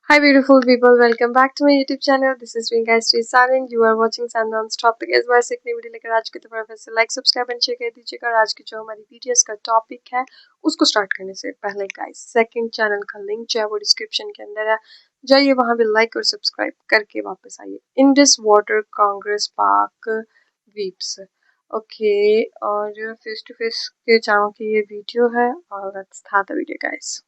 Hi, beautiful people. Welcome back to my YouTube channel. This is Vinka Sri Sarin. You are watching Sun Non-Stop. तो इस बार से एक नई video लेकर आज की दोपहर फिर से लाइक सब्सक्राइब एंड शेयर कर दीजिएगा। और आज की जो हमारी वीडियोस का टॉपिक है उसको स्टार्ट करने से पहले गाइस सेकंड चैनल का लिंक जो है वो डिस्क्रिप्शन के अंदर है, जाइए वहां भी लाइक और सब्सक्राइब करके वापस आइए। Indus water Congress park weeps okay, और फेस टू फेस के चैनल की ये वीडियो है और let's start the video guys.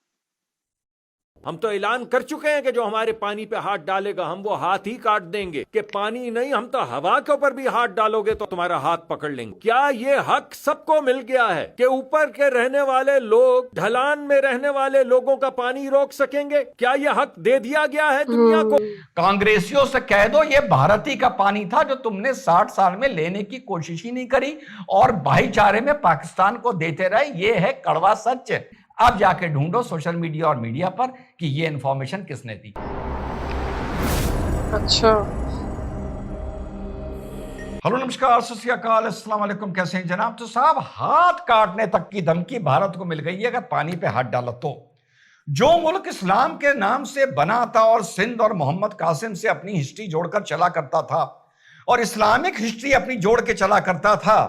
हम तो ऐलान कर चुके हैं कि जो हमारे पानी पे हाथ डालेगा हम वो हाथ ही काट देंगे। कि पानी नहीं, हम तो हवा के ऊपर भी हाथ डालोगे तो तुम्हारा हाथ पकड़ लेंगे। क्या ये हक सबको मिल गया है कि ऊपर के रहने वाले लोग ढलान में रहने वाले लोगों का पानी रोक सकेंगे? क्या ये हक दे दिया गया है दुनिया को? कांग्रेसियों से कह दो ये भारत ही का पानी था जो तुमने 60 साल में लेने की कोशिश ही नहीं करी और भाईचारे में पाकिस्तान को देते रहे। ये है कड़वा सच। अब जाके ढूंढो सोशल मीडिया और मीडिया पर कि ये इंफॉर्मेशन किसने दी। अच्छा, हेलो, नमस्कार, सत श्री अकाल, अस्सलाम वालेकुम। कैसे हैं जनाब? तो साहब, हाथ काटने तक की धमकी भारत को मिल गई है अगर पानी पे हाथ डाला तो। जो मुल्क इस्लाम के नाम से बना था और सिंध और मोहम्मद कासिम से अपनी हिस्ट्री जोड़कर चला करता था और इस्लामिक हिस्ट्री अपनी जोड़ के चला करता था,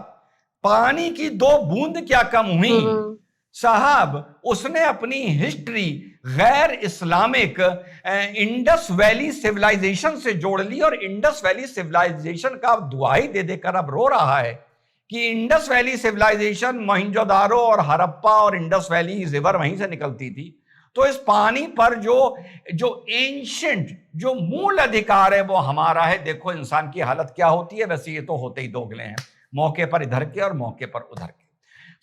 पानी की दो बूंद क्या कम हुई साहब। उसने अपनी हिस्ट्री गैर इस्लामिक इंडस वैली सिविलाइजेशन से जोड़ ली और इंडस वैली सिविलाइजेशन का दुआई दे देकर अब रो रहा है कि इंडस वैली सिविलाइजेशन मोहनजोदारो और हड़प्पा और इंडस वैली रिवर वहीं से निकलती थी। तो इस पानी पर जो जो एंशिएंट जो मूल अधिकार है वो हमारा है। देखो इंसान की हालत क्या होती है। वैसे ये तो होते ही दोगले हैं, मौके पर इधर के और मौके पर उधर के।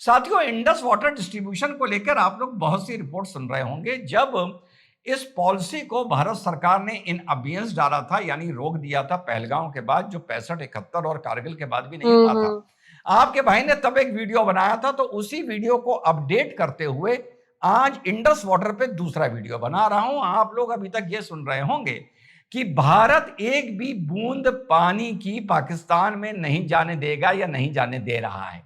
साथियों, इंडस वाटर डिस्ट्रीब्यूशन को लेकर आप लोग बहुत सी रिपोर्ट सुन रहे होंगे। जब इस पॉलिसी को भारत सरकार ने इन अबियंस डाला था, यानी रोक दिया था पहलगांव के बाद, जो 65, 71 और कारगिल के बाद भी नहीं हुआ था। आपके भाई ने तब एक वीडियो बनाया था, तो उसी वीडियो को अपडेट करते हुए आज इंडस वाटर पे दूसरा वीडियो बना रहा हूं। आप लोग अभी तक ये सुन रहे होंगे कि भारत एक भी बूंद पानी की पाकिस्तान में नहीं जाने देगा या नहीं जाने दे रहा है।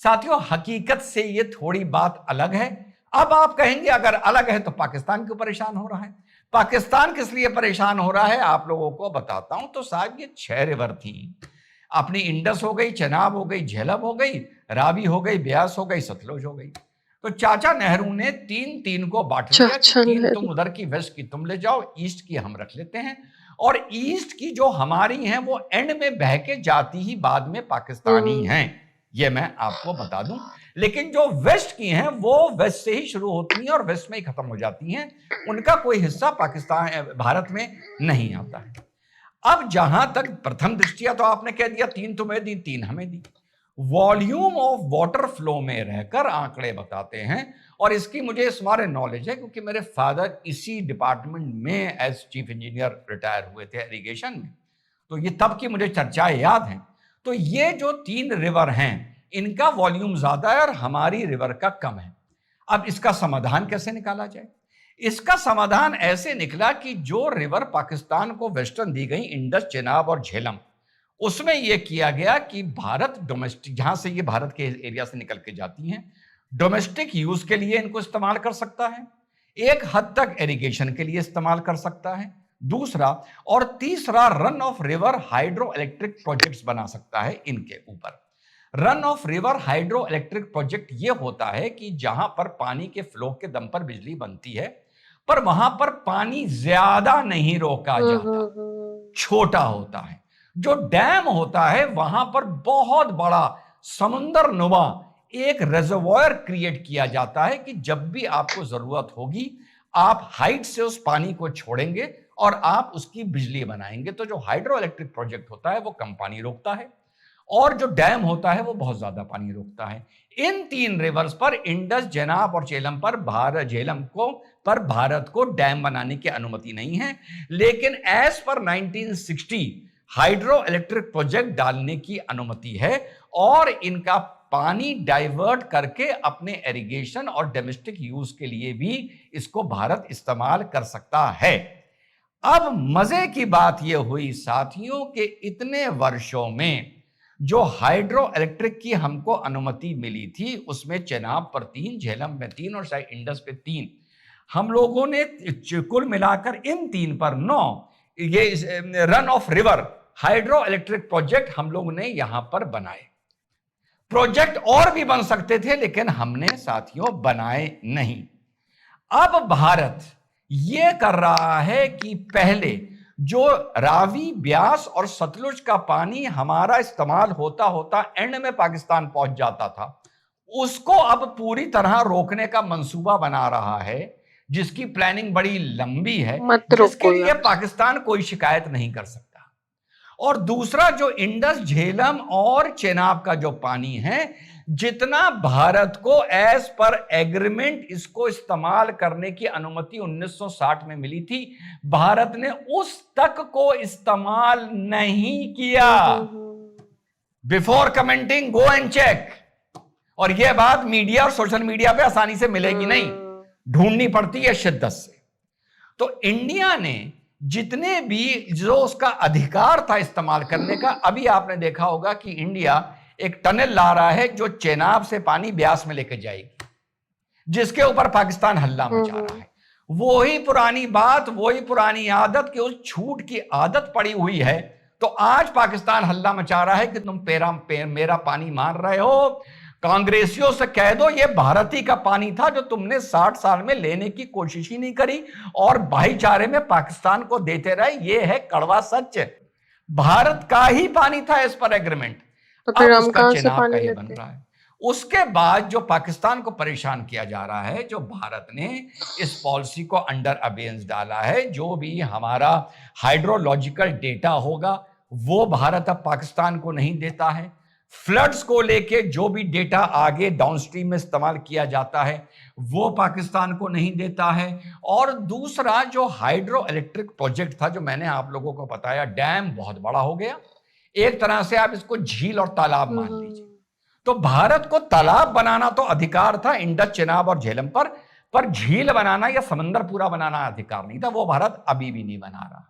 साथियों, हकीकत से ये थोड़ी बात अलग है। अब आप कहेंगे अगर अलग है तो पाकिस्तान क्यों परेशान हो रहा है? पाकिस्तान किस लिए परेशान हो रहा है आप लोगों को बताता हूं। तो साहब, ये 6 रिवर थी अपनी। इंडस हो गई, चेनाब हो गई, झेलम हो गई, रावी हो गई, ब्यास हो गई, सतलुज हो गई। तो चाचा नेहरू ने 3-3 को बांट लिया कि 3 तुम उधर की, वेस्ट की तुम ले जाओ, ईस्ट की हम रख लेते हैं। और ईस्ट की जो हमारी हैं वो एंड में बह के जाती ही बाद में पाकिस्तानी हैं, ये मैं आपको बता दूं। लेकिन जो वेस्ट की हैं वो वेस्ट से ही शुरू होती हैं और वेस्ट में ही खत्म हो जाती हैं। उनका कोई हिस्सा पाकिस्तान भारत में नहीं आता है। अब जहां तक प्रथम दृष्टिया तो आपने कह दिया 3 तुम्हें दी, 3 हमें दी। वॉल्यूम ऑफ वाटर फ्लो में रहकर आंकड़े बताते हैं, और इसकी मुझे इस बारे नॉलेज है क्योंकि मेरे फादर इसी डिपार्टमेंट में एज चीफ इंजीनियर रिटायर हुए थे इरिगेशन में। तो ये तब की मुझे चर्चाएं याद हैं। तो ये जो 3 रिवर हैं इनका वॉल्यूम ज्यादा है और हमारी रिवर का कम है। अब इसका समाधान कैसे निकाला जाए? इसका समाधान ऐसे निकला कि जो रिवर पाकिस्तान को वेस्टर्न दी गई, इंडस, चेनाब और झेलम, उसमें यह किया गया कि भारत डोमेस्टिक, जहां से ये भारत के एरिया से निकल के जाती हैं, डोमेस्टिक यूज के लिए इनको इस्तेमाल कर सकता है, एक हद तक इरिगेशन के लिए इस्तेमाल कर सकता है, दूसरा, और तीसरा run of river hydro electric projects बना सकता है इनके ऊपर। Run of river hydro electric project ये होता है कि जहां पर पानी के फ्लो के दम पर बिजली बनती है, पर वहां पर पानी ज्यादा नहीं रोका जाता, छोटा होता है। जो डैम होता है वहां पर बहुत बड़ा समुंदर नुमा एक रिजर्वॉयर क्रिएट किया जाता है कि जब भी आपको जरूरत होगी आप हाइट से उस पानी को छोड़ेंगे और आप उसकी बिजली बनाएंगे। तो जो हाइड्रो इलेक्ट्रिक प्रोजेक्ट होता है वो कम पानी रोकता है और जो डैम होता है वो बहुत ज्यादा पानी रोकता है। इन 3 रिवर्स पर, इंडस, जेनाब और झेलम पर भारत को डैम बनाने की अनुमति नहीं है। लेकिन as per 1960 hydro electric project डालने की अनुमति है और इनका पानी डाइवर्ट करके अपने इरिगेशन और डोमेस्टिक यूज के लिए भी इसको भारत इस्तेमाल कर सकता है। अब मजे की बात यह हुई साथियों कि इतने वर्षों में जो हाइड्रो इलेक्ट्रिक की हमको अनुमति मिली थी उसमें चेनाब पर 3, झेलम में 3 और शायद इंडस पे 3, हम लोगों ने कुल मिलाकर इन 3 पर 9 ये run of river hydro electric project हम लोगों ने यहां पर बनाए। प्रोजेक्ट और भी बन सकते थे लेकिन हमने साथियों बनाए नहीं। अब भारत यह कर रहा है कि पहले जो रावी, ब्यास और सतलुज का पानी हमारा इस्तेमाल होता होता एंड में पाकिस्तान पहुंच जाता था, उसको अब पूरी तरह रोकने का मंसूबा बना रहा है, जिसकी प्लानिंग बड़ी लंबी है, जिसके लिए पाकिस्तान कोई शिकायत नहीं कर सकता। और दूसरा जो इंडस, झेलम और चेनाब का जो पानी है, जितना भारत को एज पर एग्रीमेंट इसको इस्तेमाल करने की अनुमति 1960 में मिली थी, भारत ने उस तक को इस्तेमाल नहीं किया। Before commenting go and check. और यह बात मीडिया और सोशल मीडिया पे आसानी से मिलेगी नहीं, ढूंढनी पड़ती है शिद्दत से। तो इंडिया ने जितने भी जो उसका अधिकार था इस्तेमाल करने का, अभी आपने देखा होगा कि इंडिया एक टनल ला रहा है जो चेनाब से पानी ब्यास में लेकर जाएगी, जिसके ऊपर पाकिस्तान हल्ला मचा रहा है। वही पुरानी बात, वही पुरानी आदत कि उस छूट की आदत पड़ी हुई है। तो आज पाकिस्तान हल्ला मचा रहा है कि तुम मेरा पानी मार रहे हो। कांग्रेसियों से कह दो ये भारती का पानी था जो तुमने 60 साल में लेने की कोशिश ही नहीं करी और भाईचारे में पाकिस्तान को देते रहे। ये है कड़वा सच। भारत का ही पानी था इस पर एग्रीमेंट, तो फिर हम कहां से पानी लेते बन रहा है। उसके बाद जो पाकिस्तान को परेशान किया जा रहा है, जो भारत ने इस पॉलिसी को अंडर अबेयंस डाला है, जो भी हमारा हाइड्रोलॉजिकल डेटा होगा वो भारत अब पाकिस्तान को नहीं देता है। फ्लड्स को लेके जो भी डेटा आगे डाउनस्ट्रीम में इस्तेमाल किया जाता है वो पाकिस्तान को नहीं देता है। और दूसरा जो हाइड्रो इलेक्ट्रिक प्रोजेक्ट था, जो मैंने आप लोगों को बताया, डैम बहुत बड़ा हो गया, एक तरह से आप इसको झील और तालाब मान लीजिए। तो भारत को तालाब बनाना तो अधिकार था इंडस, चेनाब और झेलम पर झील बनाना या समंदर पूरा बनाना अधिकार नहीं था। वो भारत अभी भी नहीं बना रहा है।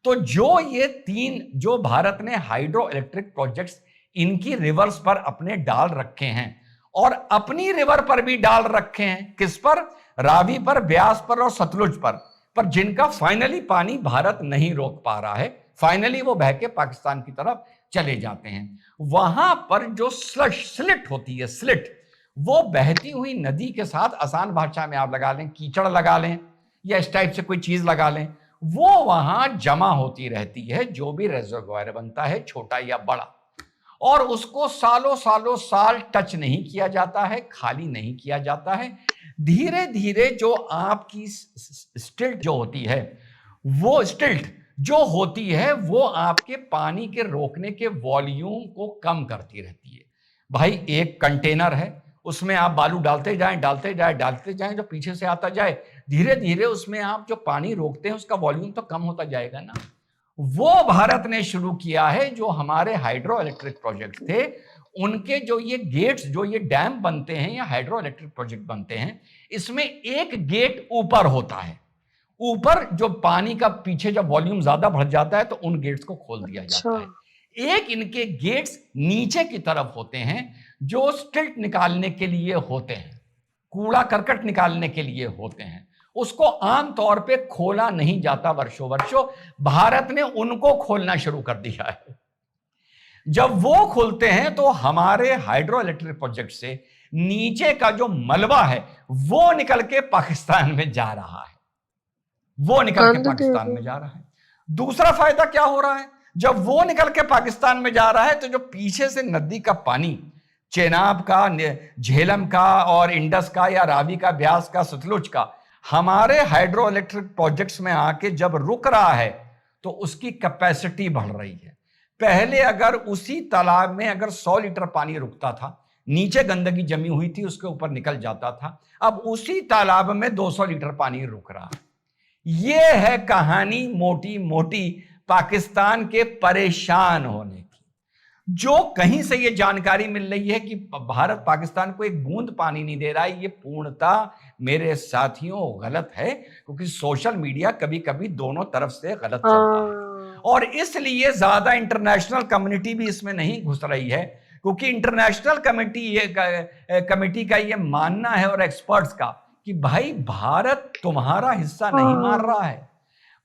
तो जो ये 3 जो भारत ने हाइड्रो इलेक्ट्रिक प्रोजेक्ट्स इनकी रिवर्स पर अपने डाल रखे हैं और अपनी रिवर पर भी डाल रखे हैं, किस पर? रावी पर, ब्यास पर और सतलुज पर जिनका फाइनली पानी भारत नहीं रोक पा रहा है। फाइनली वो बह के पाकिस्तान की तरफ चले जाते हैं। वहां पर जो स्लिट होती है, स्लिट, वो बहती हुई नदी के साथ, आसान भाषा में आप लगा लें, कीचड़ लगा लें या इस टाइप से कोई चीज लगा लें, वो वहां जमा होती रहती है। जो भी रिजर्वॉयर बनता है, छोटा या बड़ा, और उसको सालों सालों साल टच नहीं किया जाता है, खाली नहीं किया जाता है। धीरे धीरे जो आपकी स्टिल्ट जो होती है, वो स्टिल्ट जो होती है वो आपके पानी के रोकने के वॉल्यूम को कम करती रहती है। भाई एक कंटेनर है, उसमें आप बालू डालते जाएं, जो पीछे से आता जाए, धीरे धीरे उसमें आप जो पानी रोकते हैं उसका वॉल्यूम तो कम होता जाएगा ना। वो भारत ने शुरू किया है। जो हमारे हाइड्रो इलेक्ट्रिक प्रोजेक्ट थे, उनके जो ये गेट्स, जो ये डैम बनते हैं या हाइड्रो इलेक्ट्रिक प्रोजेक्ट बनते हैं, इसमें एक गेट ऊपर होता है। ऊपर जो पानी का पीछे जब वॉल्यूम ज्यादा बढ़ जाता है तो उन गेट्स को खोल दिया जाता है। एक इनके गेट्स नीचे की तरफ होते हैं जो स्टिल्ट निकालने के लिए होते हैं, कूड़ा करकट निकालने के लिए होते हैं। उसको आमतौर पे खोला नहीं जाता वर्षों। भारत ने उनको खोलना शुरू कर दिया है। जब वो खुलते हैं तो हमारे हाइड्रो इलेक्ट्रिक प्रोजेक्ट से नीचे का जो मलबा है वो निकल के पाकिस्तान में जा रहा है, दूसरा फायदा क्या हो रहा है? जब वो निकल के पाकिस्तान में जा रहा है तो जो पीछे से नदी का पानी, चेनाब का, झेलम का और इंडस का या रावी का, ब्यास का, सतलुज का, हमारे हाइड्रो इलेक्ट्रिक प्रोजेक्ट्स में आके जब रुक रहा है तो उसकी कैपेसिटी बढ़ रही है। पहले अगर उसी तालाब में अगर 100 लीटर पानी रुकता था, नीचे गंदगी जमी हुई थी, उसके ऊपर निकल जाता था, अब उसी तालाब में 200 लीटर पानी रुक रहा है। यह है कहानी मोटी मोटी पाकिस्तान के परेशान होने की। जो कहीं से यह जानकारी मिल रही है कि भारत पाकिस्तान को एक बूंद पानी नहीं दे रहा है, यह पूर्णतः मेरे साथियों गलत है, क्योंकि सोशल मीडिया कभी कभी दोनों तरफ से गलत चलता है। और इसलिए ज्यादा इंटरनेशनल कम्युनिटी भी इसमें नहीं घुस रही है, क्योंकि इंटरनेशनल कमेटी का यह मानना है और एक्सपर्ट्स का कि भाई भारत तुम्हारा हिस्सा नहीं मार हाँ। रहा है।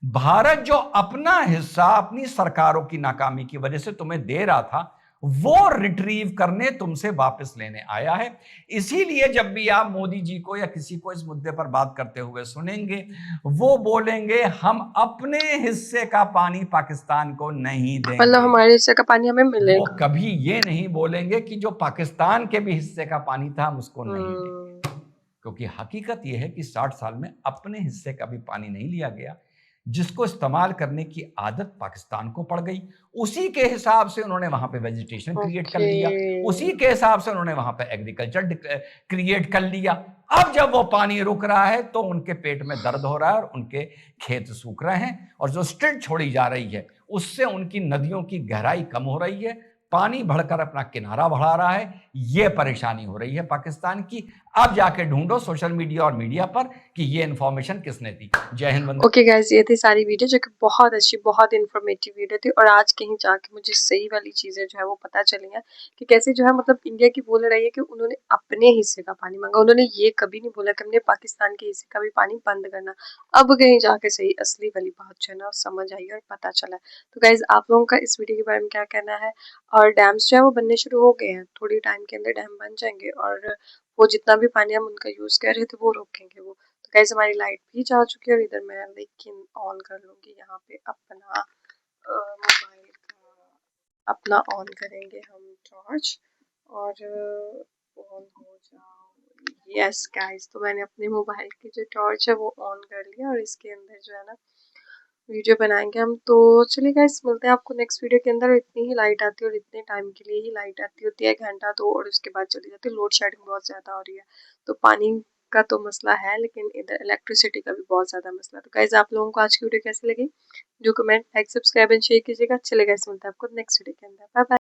भारत जो अपना हिस्सा अपनी सरकारों की नाकामी की वजह से तुम्हें दे रहा था, वो रिट्रीव करने तुमसे वापस लेने आया है। इसीलिए जब भी आप मोदी जी को या किसी को इस मुद्दे पर बात करते हुए सुनेंगे, वो बोलेंगे हम अपने हिस्से का पानी पाकिस्तान को नहीं मतलब देंगे। हमारे हिस्से का पानी हमें वो मिलेगा। कभी ये नहीं बोलेंगे कि जो पाकिस्तान के भी हिस्से का पानी था हम उसको नहीं देंगे, क्योंकि हकीकत यह है कि 60 साल में अपने हिस्से का भी पानी नहीं लिया गया, जिसको इस्तेमाल करने की आदत पाकिस्तान को पड़ गई। उसी के हिसाब से उन्होंने वहां पे वेजिटेशन क्रिएट कर लिया, उसी के हिसाब से उन्होंने वहां पे एग्रीकल्चर क्रिएट कर लिया। अब जब वो पानी रुक रहा है तो उनके पेट में दर्द हो रहा है और उनके खेत सूख रहे हैं, और जो स्ट्रिट छोड़ी जा रही है उससे उनकी नदियों की गहराई कम हो रही है, पानी बढ़कर अपना किनारा बढ़ा रहा है। ये परेशानी हो रही है पाकिस्तान की। अब जाके ढूंढो सोशल मीडिया और मीडिया पर कि ये इंफॉर्मेशन किसने दी। जय हिंद वंदे। ओके गाइस, ये थी सारी वीडियो जो कि बहुत अच्छी, बहुत इन्फॉर्मेटिव वीडियो थी। और आज कहीं जाके मुझे सही वाली चीज़ें जो है वो पता चली हैं कि कैसे जो है मतलब इंडिया की बोल रही है कि उन्होंने अपने हिस्से का पानी मांगा। उन्होंने ये कभी नहीं बोला कि हमने पाकिस्तान के हिस्से का भी पानी बंद करना। अब कहीं जाके सही असली वाली बात जो है ना समझ आई और पता चला। तो गाइज आप लोगों का इस वीडियो के बारे में क्या कहना है? और डैम्स जो है वो बनने शुरू हो गए हैं, थोड़ी टाइम के अंदर डैम बन जाएंगे और वो जितना भी पानी हम उनका यूज़ कर रहे थे वो रोकेंगे वो। तो गाइस हमारी लाइट भी जा चुकी है और इधर मैं लेकिन ऑन कर लूँगी यहाँ पे अपना मोबाइल का, अपना ऑन करेंगे हम टॉर्च और ऑन हो जाओ। यस गाइस, तो मैंने अपने मोबाइल की जो टॉर्च है वो ऑन कर लिया और इसके अंदर जो है ना वीडियो बनाएंगे हम। तो चलिए गाइस मिलते हैं आपको नेक्स्ट वीडियो के अंदर। इतनी ही लाइट आती है और इतने टाइम के लिए ही लाइट आती होती है, 1 घंटा तो, और उसके बाद चली जाती है। लोड शेडिंग बहुत ज़्यादा हो रही है, तो पानी का तो मसला है लेकिन इधर इलेक्ट्रिसिटी का भी बहुत ज़्यादा मसला है। तो गाइस आप लोगों को आज की वीडियो कैसी लगी? जो comment, like, subscribe and share कीजिएगा। चलिए गाइस मिलते हैं आपको नेक्स्ट वीडियो के अंदर। Bye bye.